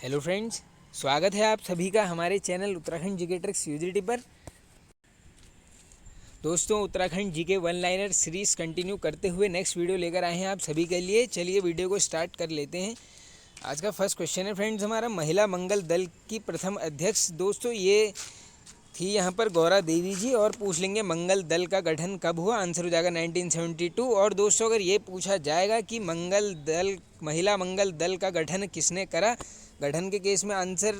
Hello friends, स्वागत है आप सभी का हमारे चैनल उत्तराखंड जीके ट्रिक्स यूजिटी पर। दोस्तों, Uttarakhand GK one liner series continue करते हुए नेक्स्ट वीडियो लेकर आए हैं आप सभी के लिए। चलिए वीडियो को स्टार्ट कर लेते हैं। आज का फर्स्ट क्वेश्चन है फ्रेंड्स हमारा, महिला मंगल दल की प्रथम अध्यक्ष दोस्तों ये थी यहाँ पर गौरा देवी जी। और पूछ लेंगे मंगल दल का गठन कब हुआ, आंसर हो जाएगा 1972। और दोस्तों अगर ये पूछा जाएगा कि महिला मंगल दल का गठन किसने करा, गठन के केस में आंसर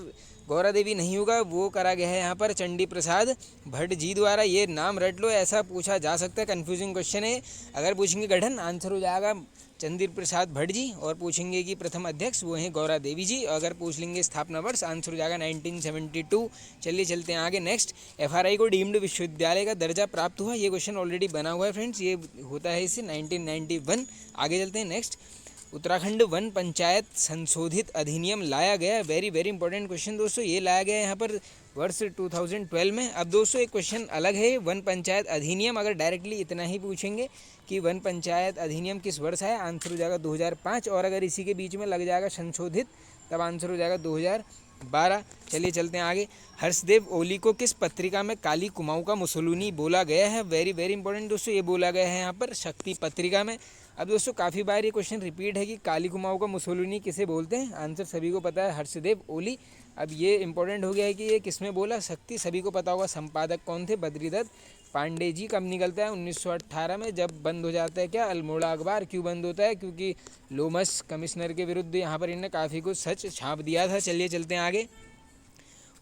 गौरा देवी नहीं होगा, वो करा गया है यहाँ पर चंडी प्रसाद भट्ट जी द्वारा। ये नाम रट लो, ऐसा पूछा जा सकता है, कंफ्यूजिंग क्वेश्चन है। अगर पूछेंगे गठन, आंसर हो जाएगा चंद्र प्रसाद भट्ट जी। और पूछेंगे कि प्रथम अध्यक्ष, वो हैं गौरा देवी जी। अगर पूछ लेंगे स्थापना वर्ष, आंसर हो जाएगा 1972। चलिए चलते हैं आगे। नेक्स्ट, एफआरआई को डीम्ड विश्वविद्यालय का दर्जा प्राप्त हुआ, ये क्वेश्चन ऑलरेडी बना हुआ है फ्रेंड्स, ये होता है इसे 1991। आगे चलते हैं। नेक्स्ट, उत्तराखंड वन पंचायत संशोधित अधिनियम लाया गया, वेरी वेरी इंपॉर्टेंट क्वेश्चन दोस्तों, ये लाया गया यहाँ पर वर्ष 2012 में। अब दोस्तों एक क्वेश्चन अलग है, वन पंचायत अधिनियम अगर डायरेक्टली इतना ही पूछेंगे कि वन पंचायत अधिनियम किस वर्ष आया, आंसर हो जाएगा 2005। और अगर इसी के बीच में लग जाएगा संशोधित, तब आंसर हो जाएगा 2012। चलिए चलते हैं आगे। हर्षदेव ओली को किस पत्रिका में काली कुमाऊं का मुसोलिनी बोला गया है, वेरी वेरी इंपॉर्टेंट दोस्तों, ये बोला गया है यहाँ पर शक्ति पत्रिका में। अब दोस्तों काफ़ी बार ये क्वेश्चन रिपीट है कि काली कुमाऊं का मुसोलिनी किसे बोलते हैं, आंसर सभी को पता है हर्षदेव ओली। अब ये इंपॉर्टेंट हो गया है कि ये किसमें बोला, शक्ति सभी को पता होगा। संपादक कौन थे, बद्रीदत्त पांडे जी। कब निकलता है, 1918 में, जब बंद हो जाता है क्या अल्मोड़ा अखबार। क्यों बंद होता है, क्योंकि लोमस कमिश्नर के विरुद्ध यहाँ पर इन्होंने काफ़ी कुछ सच छाप दिया था। चलिए चलते हैं आगे।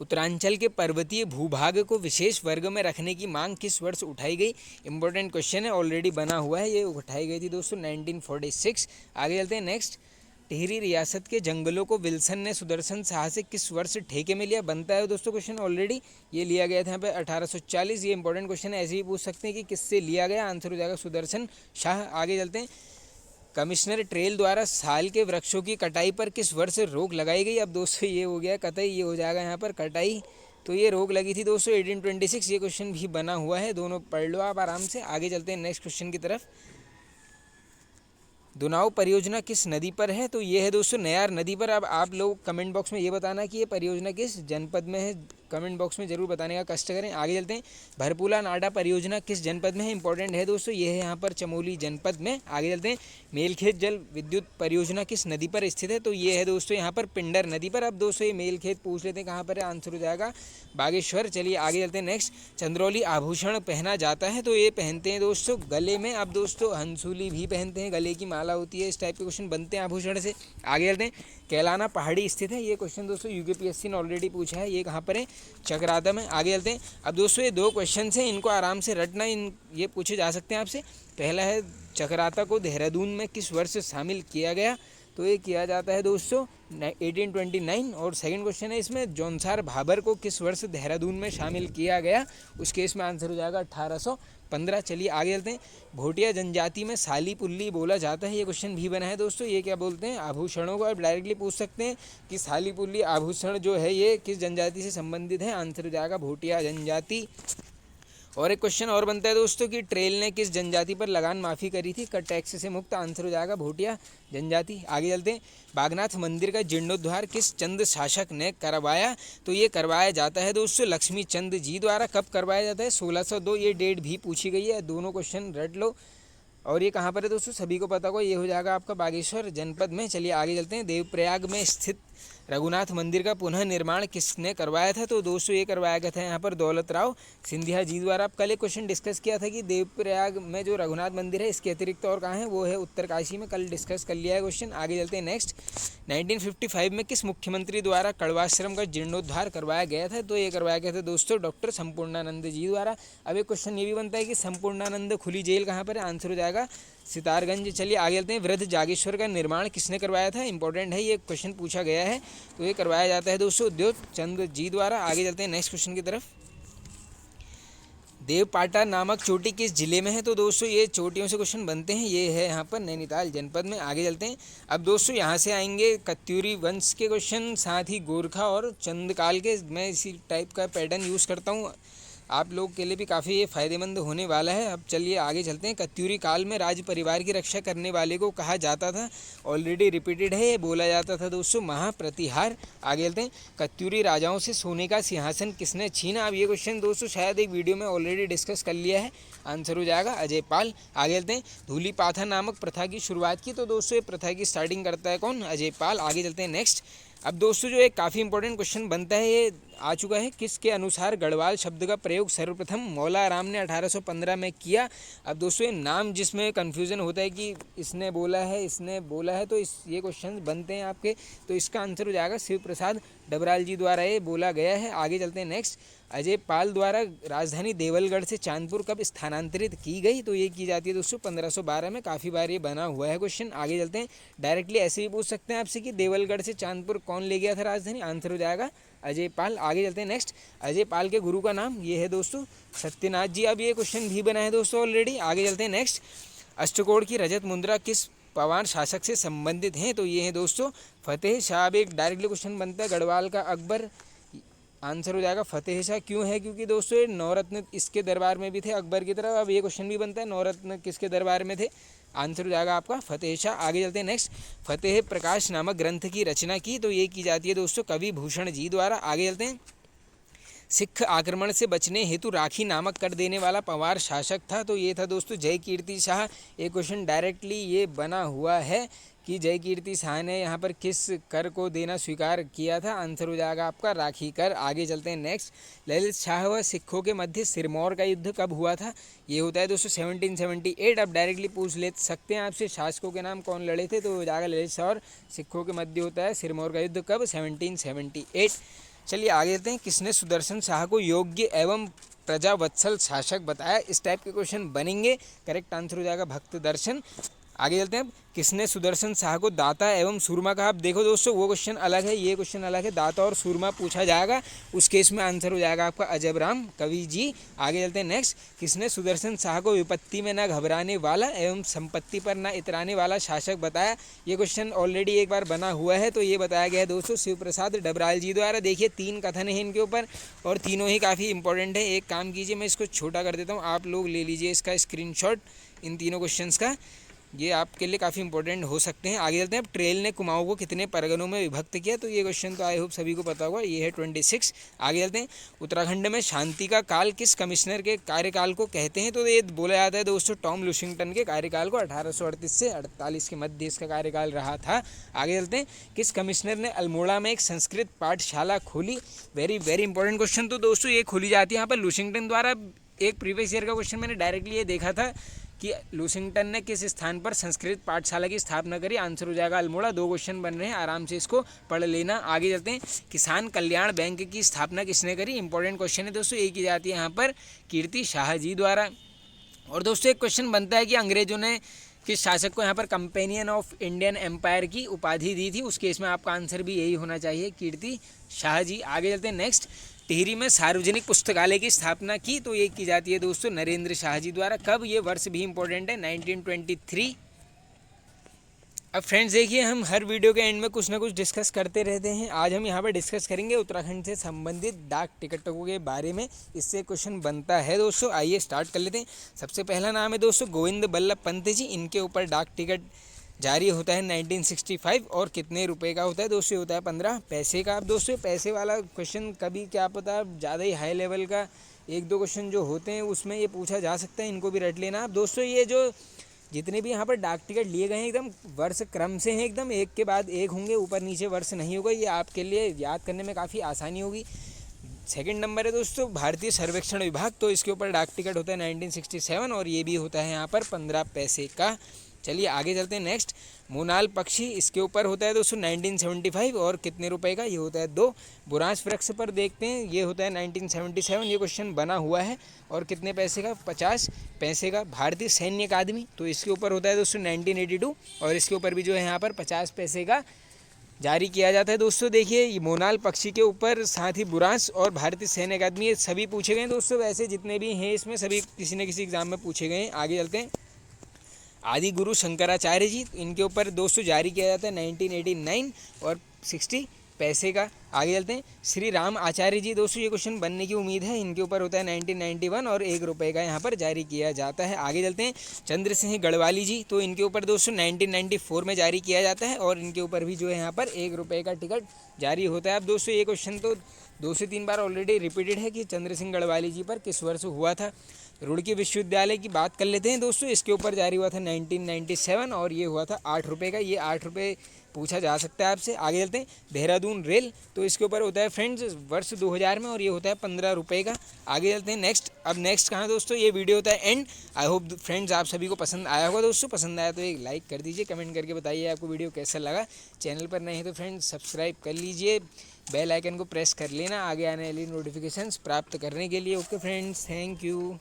उत्तरांचल के पर्वतीय भूभाग को विशेष वर्ग में रखने की मांग किस वर्ष उठाई गई, इंपॉर्टेंट क्वेश्चन है, ऑलरेडी बना हुआ है, ये उठाई गई थी दोस्तों 1946। आगे चलते हैं। नेक्स्ट, टिहरी रियासत के जंगलों को विल्सन ने सुदर्शन शाह से किस वर्ष ठेके में लिया, बनता है दोस्तों क्वेश्चन ऑलरेडी, ये लिया गया था यहाँ पे 1840। ये इंपॉर्टेंट क्वेश्चन है, ऐसे ही पूछ सकते हैं कि किससे लिया गया, आंसर हो जाएगा सुदर्शन शाह। आगे चलते हैं। कमिश्नर ट्रेल द्वारा साल के वृक्षों की कटाई पर किस वर्ष रोक लगाई गई, अब दोस्तों ये हो गया कतई, ये हो जाएगा यहाँ पर कटाई, तो ये रोक लगी थी दोस्तों 1826। ये क्वेश्चन भी बना हुआ है, दोनों पढ़ लो आप आराम से। आगे चलते हैं नेक्स्ट क्वेश्चन की तरफ। दुनाव परियोजना किस नदी पर है, तो ये है दोस्तों नयार नदी पर। अब आप लोग कमेंट बॉक्स में ये बताना कि ये परियोजना किस जनपद में है, कमेंट बॉक्स में जरूर बताने का कष्ट करें। आगे चलते हैं। भरपूला नाडा परियोजना किस जनपद में है, इंपॉर्टेंट है दोस्तों, ये है यहाँ पर चमोली जनपद में। आगे चलते हैं। मेलखेत जल विद्युत परियोजना किस नदी पर स्थित है, तो ये है दोस्तों यहाँ पर पिंडर नदी पर। अब दोस्तों ये मेलखेत पूछ लेते हैं कहाँ पर है, आंसर हो जाएगा बागेश्वर। चलिए आगे चलते हैं। नेक्स्ट, चंद्रौली आभूषण पहना जाता है, तो ये पहनते हैं दोस्तों गले में। अब दोस्तों हंसूली भी पहनते हैं, गले की माला होती है, इस टाइप के क्वेश्चन बनते हैं आभूषण से। आगे चलते हैं। कैलाना पहाड़ी स्थित है, ये क्वेश्चन दोस्तों यूपीएससी ने ऑलरेडी पूछा है, ये कहाँ पर है, चक्राता में। आगे चलते हैं। अब दोस्तों ये दो क्वेश्चन हैं, इनको आराम से रटना, ये पूछे जा सकते हैं आपसे। पहला है चक्राता को देहरादून में किस वर्ष शामिल किया गया, तो ये किया जाता है दोस्तों 1829। और सेकंड क्वेश्चन है इसमें, जौनसार भाबर को किस वर्ष देहरादून में शामिल किया गया, उस केस में आंसर हो जाएगा 1815। चलिए आगे चलते हैं। भोटिया जनजाति में साली पुल्ली बोला जाता है, ये क्वेश्चन भी बना है दोस्तों, ये क्या बोलते हैं, आभूषणों को। आप डायरेक्टली पूछ सकते हैं कि साली पुल्ली आभूषण जो है ये किस जनजाति से संबंधित है, आंसर हो जाएगा भोटिया जनजाति। और एक क्वेश्चन और बनता है दोस्तों कि ट्रेल ने किस जनजाति पर लगान माफ़ी करी थी, कर टैक्स से मुक्त, आंसर हो जाएगा भोटिया जनजाति। आगे चलते हैं। बागनाथ मंदिर का जीर्णोद्धार किस चंद शासक ने करवाया, तो ये करवाया जाता है दोस्तों लक्ष्मी चंद जी द्वारा। कब करवाया जाता है, 1602, ये डेट भी पूछी गई है, दोनों क्वेश्चन रट लो। और ये कहाँ पर है दोस्तों, सभी को पता होगा, ये हो जाएगा आपका बागेश्वर जनपद में। चलिए आगे चलते हैं। देवप्रयाग में स्थित रघुनाथ मंदिर का पुनः निर्माण किसने करवाया था, तो दोस्तों ये करवाया गया था यहाँ पर दौलत राव सिंधिया जी द्वारा। अब कल एक क्वेश्चन डिस्कस किया था कि देवप्रयाग में जो रघुनाथ मंदिर है इसके अतिरिक्त और कहाँ है, वो है उत्तरकाशी में, कल डिस्कस कर लिया है क्वेश्चन। आगे चलते हैं। नेक्स्ट, 1955 में किस मुख्यमंत्री द्वारा कड़वाश्रम का जीर्णोद्धार करवाया गया था, तो ये करवाया गया था दोस्तों डॉक्टर संपूर्णानंद जी द्वारा। अब एक क्वेश्चन ये भी बनता है कि संपूर्णानंद खुली जेल कहाँ पर है, आंसर हो जाएगा सितारगंज। चलिए आगे चलते हैं। वृद्ध जागेश्वर का निर्माण किसने करवाया था, इंपॉर्टेंट है, ये क्वेश्चन पूछा गया है, तो ये करवाया जाता है दोस्तों उद्योग चंद जी द्वारा। आगे चलते हैं नेक्स्ट क्वेश्चन की तरफ। देवपाटा नामक चोटी किस जिले में है, तो दोस्तों ये चोटियों से क्वेश्चन बनते हैं, ये है यहाँ पर नैनीताल जनपद में। आगे चलते हैं। अब दोस्तों यहाँ से आएंगे कत्यूरी वंश के क्वेश्चन, साथ ही गोरखा और चंदकाल के। मैं इसी टाइप का पैटर्न यूज़ करता हूँ आप लोग के लिए भी काफ़ी ये फ़ायदेमंद होने वाला है। अब चलिए आगे चलते हैं। कत्यूरी काल में राज परिवार की रक्षा करने वाले को कहा जाता था, ऑलरेडी रिपीटेड है, ये बोला जाता था दोस्तों महाप्रतिहार। आगे चलते हैं। कत्यूरी राजाओं से सोने का सिंहासन किसने छीना? अब ये क्वेश्चन दोस्तों शायद एक वीडियो में ऑलरेडी डिस्कस कर लिया है, आंसर हो जाएगा अजय पाल। आगे चलते हैं। धूली पाथा नामक प्रथा की शुरुआत की, तो दोस्तों ये प्रथा की स्टार्टिंग करता है कौन? अजय पाल। आगे चलते हैं नेक्स्ट। अब दोस्तों जो एक काफ़ी इंपॉर्टेंट क्वेश्चन बनता है, ये आ चुका है, किसके अनुसार गढ़वाल शब्द का प्रयोग सर्वप्रथम मौला राम ने 1815 में किया? अब दोस्तों ये नाम जिसमें कन्फ्यूज़न होता है कि इसने बोला है, इसने बोला है, तो ये क्वेश्चन बनते हैं आपके, तो इसका आंसर हो जाएगा शिव प्रसाद डबराल जी द्वारा ये बोला गया है। आगे चलते हैं नेक्स्ट। अजय पाल द्वारा राजधानी देवलगढ़ से चांदपुर कब स्थानांतरित की गई? तो ये की जाती है दोस्तों 1512 में। काफ़ी बार ये बना हुआ है क्वेश्चन। आगे चलते हैं। डायरेक्टली ऐसे भी पूछ सकते हैं आपसे कि देवलगढ़ से चांदपुर कौन ले गया था राजधानी? आंसर हो जाएगा अजय पाल। आगे चलते हैं नेक्स्ट। अजय पाल के गुरु का नाम ये है दोस्तों सत्यनाथ जी। अब ये क्वेश्चन भी बना है दोस्तों ऑलरेडी। आगे चलते हैं नेक्स्ट। अष्टकोण की रजत मुद्रा किस पवार शासक से संबंधित हैं? तो ये है दोस्तों फतेह शाह। अब एक डायरेक्टली क्वेश्चन बनता है, गढ़वाल का अकबर, आंसर हो जाएगा फतेह शाह। क्यों है? क्योंकि दोस्तों ये नवरत्न इसके दरबार में भी थे अकबर की तरह। अब ये क्वेश्चन भी बनता है, नवरत्न किसके दरबार में थे? आंसर हो जाएगा आपका फतेह शाह। आगे चलते हैं नेक्स्ट। फतेह प्रकाश नामक ग्रंथ की रचना की, तो ये की जाती है दोस्तों कवि भूषण जी द्वारा। आगे चलते हैं। सिख आक्रमण से बचने हेतु राखी नामक कर देने वाला पवार शासक था, तो ये था दोस्तों जय कीर्ति शाह। एक क्वेश्चन डायरेक्टली ये बना हुआ है कि जय कीर्ति शाह ने यहाँ पर किस कर को देना स्वीकार किया था? आंसर हो जाएगा आपका राखी कर। आगे चलते हैं नेक्स्ट। ललित शाह व सिखों के मध्य सिरमौर का युद्ध कब हुआ था? ये होता है दोस्तों 1778। अब डायरेक्टली पूछ ले सकते हैं आपसे शासकों के नाम कौन लड़े थे, तो हो जाएगा ललित शाह और सिखों के मध्य होता है सिरमौर का युद्ध कब? 1778। चलिए आगे चलते हैं। किसने सुदर्शन शाह को योग्य एवं प्रजावत्सल शासक बताया? इस टाइप के क्वेश्चन बनेंगे। करेक्ट आंसर हो जाएगा भक्त दर्शन। आगे चलते हैं। किसने सुदर्शन शाह को दाता एवं सूरमा कहा? अब देखो दोस्तों वो क्वेश्चन अलग है, ये क्वेश्चन अलग है। दाता और सूरमा पूछा जाएगा, उस केस में आंसर हो जाएगा आपका अजब राम कवि जी। आगे चलते हैं नेक्स्ट। किसने सुदर्शन शाह को विपत्ति में न घबराने वाला एवं संपत्ति पर न इतराने वाला शासक बताया? ये क्वेश्चन ऑलरेडी एक बार बना हुआ है, तो ये बताया गया है दोस्तों शिव प्रसाद डबराल जी द्वारा। देखिए 3 कथन है इनके ऊपर और तीनों ही काफ़ी इंपॉर्टेंट है। एक काम कीजिए, मैं इसको छोटा कर देता हूँ, आप लोग ले लीजिए इसका स्क्रीनशॉट इन तीनों क्वेश्चंस का, ये आपके लिए काफ़ी इंपॉर्टेंट हो सकते हैं। आगे चलते हैं। अब ट्रेल ने कुमाऊं को कितने परगनों में विभक्त किया? तो ये क्वेश्चन तो आई होप सभी को पता होगा, ये है 26। आगे चलते हैं। उत्तराखंड में शांति का काल किस कमिश्नर के कार्यकाल को कहते हैं? तो ये बोला जाता है दोस्तों टॉम लुशिंगटन के कार्यकाल को। 1838 से 48 के मध्य इसका कार्यकाल रहा था। आगे चलते हैं। किस कमिश्नर ने अल्मोड़ा में एक संस्कृत पाठशाला खोली? Very very important question. तो दोस्तों ये खोली जाती है यहाँ पर लुशिंगटन द्वारा। एक प्रीवियस ईयर का क्वेश्चन मैंने डायरेक्टली ये देखा था कि लुशिंगटन ने किस स्थान पर संस्कृत पाठशाला की स्थापना करी? आंसर हो जाएगा अल्मोड़ा। 2 क्वेश्चन बन रहे हैं, आराम से इसको पढ़ लेना। आगे चलते हैं। किसान कल्याण बैंक की स्थापना किसने करी? इंपॉर्टेंट क्वेश्चन है दोस्तों, ये की जाती है यहाँ पर कीर्ति शाह जी द्वारा। और दोस्तों एक क्वेश्चन बनता है कि अंग्रेजों ने किस शासक को यहाँ पर कंपेनियन ऑफ इंडियन एम्पायर की उपाधि दी थी? उस केस में आपका आंसर भी यही होना चाहिए, कीर्ति शाह जी। आगे चलते हैं नेक्स्ट। टिहरी में सार्वजनिक पुस्तकालय की स्थापना की, तो ये की जाती है दोस्तों नरेंद्र शाह जी द्वारा। कब? ये वर्ष भी इंपॉर्टेंट है, 1923। अब फ्रेंड्स देखिए, हम हर वीडियो के एंड में कुछ ना कुछ डिस्कस करते रहते हैं। आज हम यहाँ पर डिस्कस करेंगे उत्तराखंड से संबंधित डाक टिकटों के बारे में। इससे क्वेश्चन बनता है दोस्तों, आइए स्टार्ट कर लेते हैं। सबसे पहला नाम है दोस्तों गोविंद बल्लभ पंत जी। इनके ऊपर डाक टिकट जारी होता है 1965 और कितने रुपए का होता है दोस्तों? होता है 15 पैसे का। अब दोस्तों पैसे वाला क्वेश्चन कभी क्या पता ज़्यादा ही हाई लेवल का 1-2 क्वेश्चन जो होते हैं उसमें ये पूछा जा सकता है, इनको भी रट लेना। अब दोस्तों ये जो जितने भी यहाँ पर डाक टिकट लिए गए हैं एकदम वर्ष क्रम से हैं, एकदम एक के बाद एक होंगे, ऊपर नीचे वर्ष नहीं होगा। ये आपके लिए याद करने में काफ़ी आसानी होगी। सेकंड नंबर है दोस्तों भारतीय सर्वेक्षण विभाग, तो इसके ऊपर डाक टिकट होता है 1967 और ये भी होता है यहाँ पर 15 पैसे का। चलिए आगे चलते हैं नेक्स्ट। मोनाल पक्षी, इसके ऊपर होता है दोस्तों 1975 और कितने रुपए का? ये होता है 2। बुरांश वृक्ष पर देखते हैं, ये होता है 1977। ये क्वेश्चन बना हुआ है और कितने पैसे का? 50 पैसे का। भारतीय सैन्य अकादमी, तो इसके ऊपर होता है दोस्तों 1982 और इसके ऊपर भी जो है यहाँ पर 50 पैसे का जारी किया जाता है। दोस्तों देखिए ये मोनाल पक्षी के ऊपर, साथ ही बुरांश और भारतीय सैन्य अकादमी, ये सभी पूछे गए हैं दोस्तों। वैसे जितने भी हैं इसमें सभी किसी न किसी एग्जाम में पूछे गए हैं। आगे चलते हैं। आदि गुरु शंकराचार्य जी, इनके ऊपर दोस्तों जारी किया जाता है 1989 और 60 पैसे का। आगे चलते हैं, श्री राम आचार्य जी, दोस्तों ये क्वेश्चन बनने की उम्मीद है, इनके ऊपर होता है 1991 और 1 रुपये का यहाँ पर जारी किया जाता है। आगे चलते हैं, चंद्र सिंह गढ़वाली जी, तो इनके ऊपर दोस्तों 1994 में जारी किया जाता है और इनके ऊपर भी जो है यहाँ पर 1 रुपये का टिकट जारी होता है। अब दोस्तों ये क्वेश्चन तो 2 से 3 बार ऑलरेडी रिपीटेड है कि चंद्र सिंह गढ़वाली जी पर किस वर्ष हुआ था। रुड़की विश्वविद्यालय की बात कर लेते हैं दोस्तों, इसके ऊपर जारी हुआ था 1997 और ये हुआ था 8 रुपये का, ये 8 रुपये पूछा जा सकता है आपसे। आगे चलते हैं, देहरादून रेल, तो इसके ऊपर होता है फ्रेंड्स वर्ष 2000 में और ये होता है 15 रुपये का। आगे चलते हैं नेक्स्ट, अब नेक्स्ट कहाँ दोस्तों, ये वीडियो होता है एंड। आई होप फ्रेंड्स आप सभी को पसंद आया होगा दोस्तों, पसंद आया तो एक लाइक कर दीजिए, कमेंट करके बताइए आपको वीडियो कैसा लगा। चैनल पर नए हैं तो फ्रेंड्स सब्सक्राइब कर लीजिए, बेल आइकन को प्रेस कर लेना आगे आने वाली नोटिफिकेशंस प्राप्त करने के लिए। Okay friends, thank you.